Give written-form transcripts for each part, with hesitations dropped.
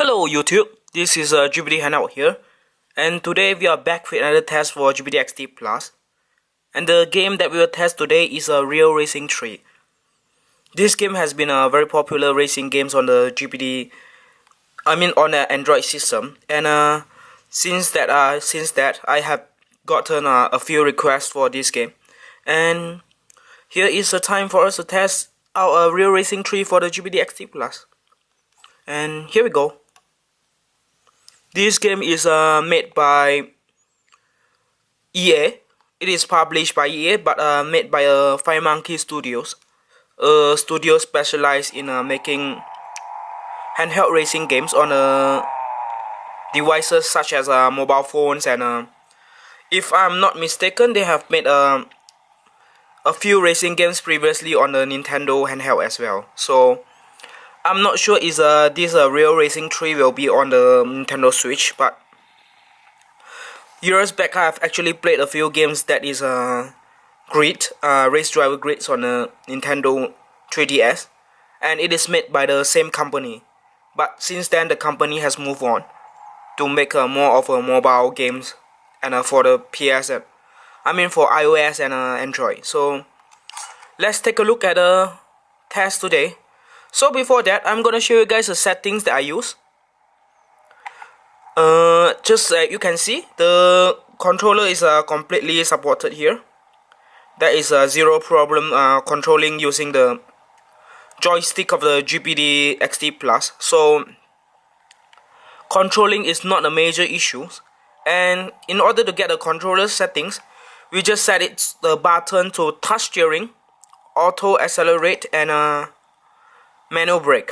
Hello YouTube, this is GPD Handheld here, and today we are back with another test for GPD XD Plus. And the game that we will test today is Real Racing 3. This game has been a very popular racing games on the on the Android system. And since that I have gotten a few requests for this game, and here is the time for us to test out Real Racing 3 for the GPD XD Plus. And here we go. This game is made by EA. It is published by EA, but made by Fire Monkey Studios, a studio specialized in making handheld racing games on devices such as mobile phones. And if I'm not mistaken, they have made a few racing games previously on the Nintendo handheld as well. So I'm not sure is this Real Racing 3 will be on the Nintendo Switch, but years back I have actually played a few games that is grid, race driver grids on the Nintendo 3DS, and it is made by the same company. But since then the company has moved on to make more of a mobile games and for the for iOS and Android. So let's take a look at the test today. So before that, I'm gonna show you guys the settings that I use. Just like you can see, the controller is completely supported here. There is zero problem controlling using the joystick of the GPD XD Plus. So controlling is not a major issue. And in order to get the controller settings, we just set the button to touch steering, auto accelerate, and manual brake.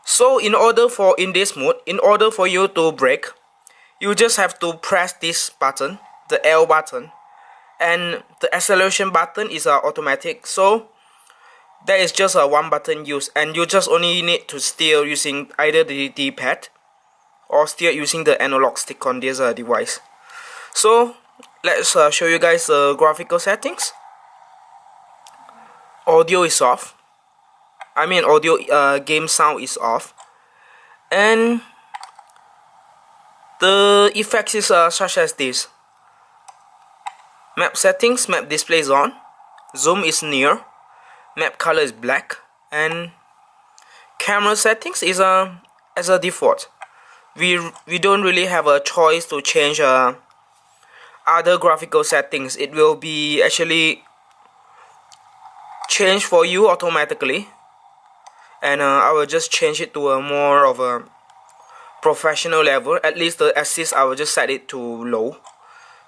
So in this mode, in order for you to brake, you just have to press this button, the L button, and the acceleration button is automatic. So there is just one button used, and you just only need to steer using either the D-pad or steer using the analog stick on this device. So let's show you guys the graphical settings. Audio is off. Audio game sound is off, and the effects is such as this. Map settings, map display is on, zoom is near, map color is black, and camera settings is as a default. We don't really have a choice to change other graphical settings. It will be actually changed for you automatically. And I will just change it to a more of a professional level. At least the assist I will just set it to low,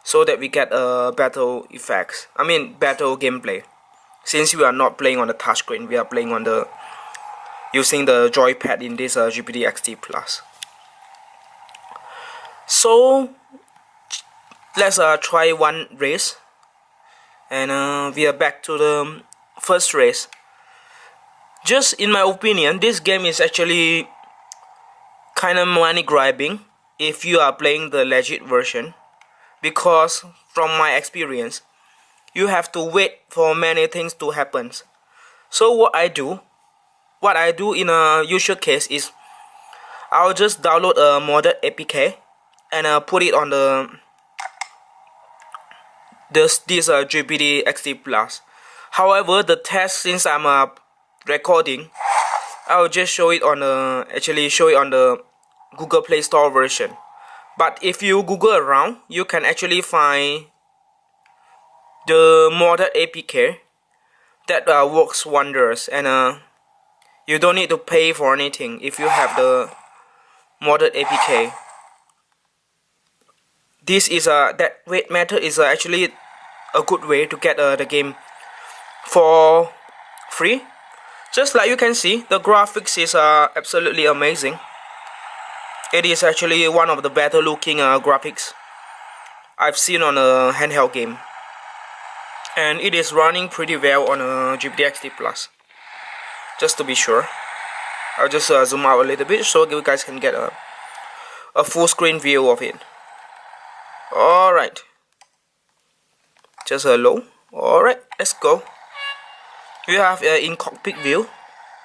so that we get better effects. Better gameplay. Since we are not playing on the touchscreen, we are playing on using the joypad in this GPD XD Plus. So let's try one race, and we are back to the first race. Just in my opinion, this game is actually kind of money grabbing if you are playing the legit version, because from my experience, you have to wait for many things to happen. So what I do in a usual case is I'll just download a modded APK and put it on this GPD XD Plus. However, the test, since I'm recording, I will just show it on the Google Play Store version. But if you Google around, you can actually find the modded APK that works wonders, and you don't need to pay for anything if you have the modded APK. This is that wait method is actually a good way to get the game for free. Just like you can see, the graphics is absolutely amazing. It is actually one of the better looking graphics I've seen on a handheld game, and it is running pretty well on a GPD XD Plus. Just to be sure, I'll just zoom out a little bit so you guys can get a full screen view of it. Alright, just low. Alright, let's go. You have in cockpit view,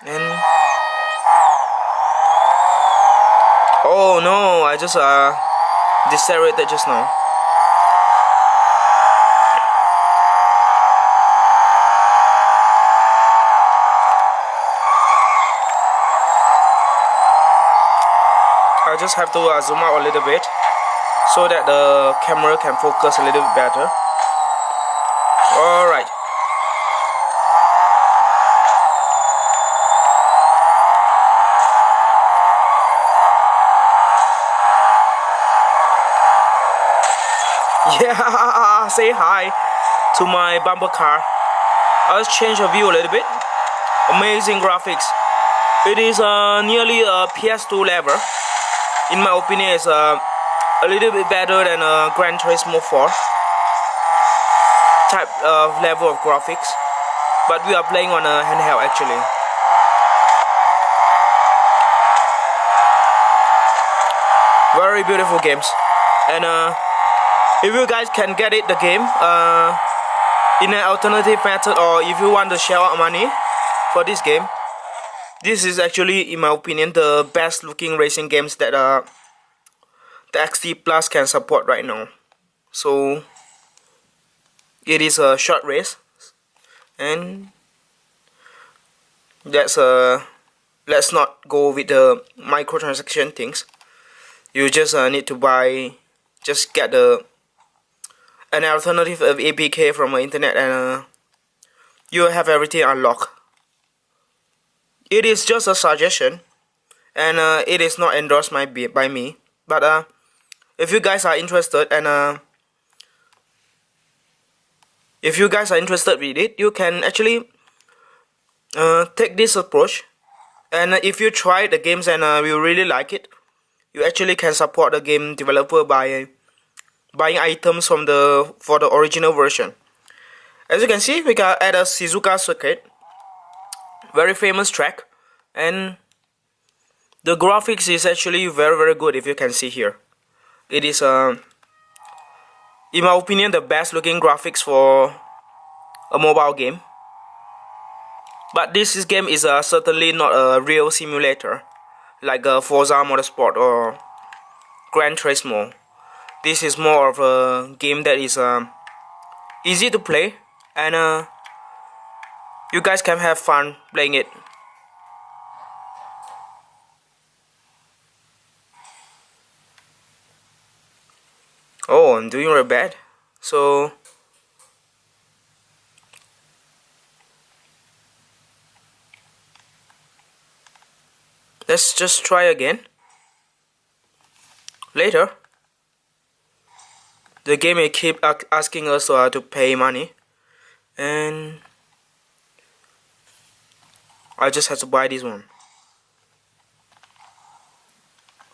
and Oh no, I just decelerated just now. I just have to zoom out a little bit so that the camera can focus a little bit better. Alright. Yeah, say hi to my bumper car. I'll change the view a little bit. Amazing graphics. It is nearly a PS2 level. In my opinion, it's a little bit better than a Gran Turismo 4 type of level of graphics. But we are playing on a handheld actually. Very beautiful games. And if you guys can get it, the game in an alternative method, or if you want to shell out money for this game, this is actually, in my opinion, the best looking racing games that the XD Plus can support right now. So it is a short race, and let's not go with the microtransaction things. You just need to buy, just get an alternative of APK from the internet, and you have everything unlocked. It is just a suggestion, and it is not endorsed by me. But if you guys are interested, and if you guys are interested with it, you can actually take this approach. And if you try the games and you really like it, you actually can support the game developer by buying items for the original version. As you can see, we got at a Suzuki Circuit, very famous track, and the graphics is actually very good. If you can see here, it is in my opinion the best looking graphics for a mobile game. But this game is certainly not a real simulator like Forza Motorsport or Gran Turismo. This is more of a game that is easy to play, and you guys can have fun playing it. Oh, I'm doing really bad. So let's just try again. Later, the game may keep asking us to pay money, and I just have to buy this one.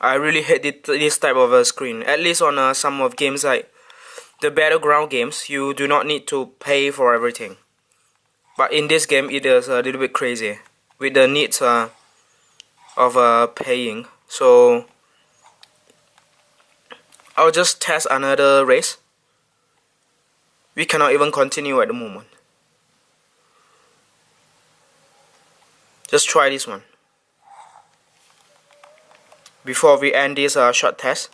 I really hate this type of a screen. At least on some of games like the battleground games, you do not need to pay for everything. But in this game, it is a little bit crazy with the needs of paying. So I'll just test another race. We cannot even continue at the moment. Just try this one before we end this short test.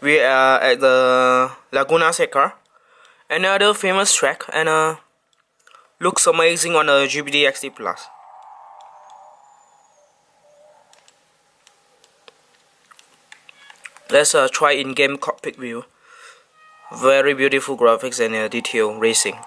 We are at the Laguna Seca, another famous track, and looks amazing on the GPD XD Plus. Let's try in-game cockpit view. Very beautiful graphics and detail racing.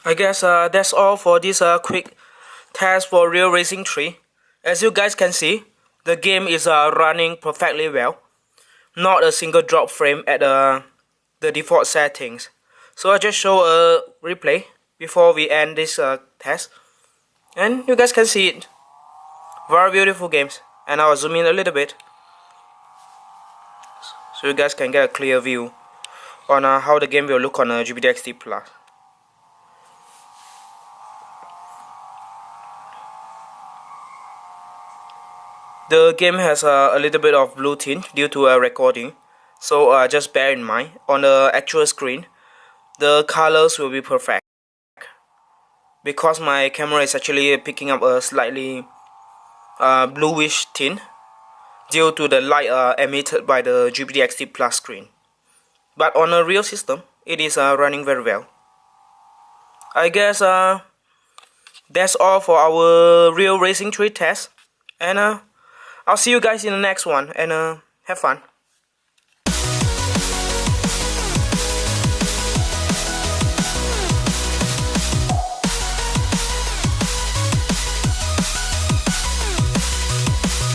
I guess that's all for this quick test for Real Racing 3. As you guys can see, the game is running perfectly well. Not a single drop frame at the default settings. So I just show a replay before we end this test, and you guys can see it. Very beautiful games. And I'll zoom in a little bit so you guys can get a clear view on how the game will look on a GPD XD Plus. The game has a little bit of blue tint due to recording, so just bear in mind. On the actual screen, the colors will be perfect because my camera is actually picking up a slightly bluish tint due to the light emitted by the GPD XD Plus screen. But on a real system, it is running very well. I guess that's all for our real Racing 3 test, and I'll see you guys in the next one, and have fun.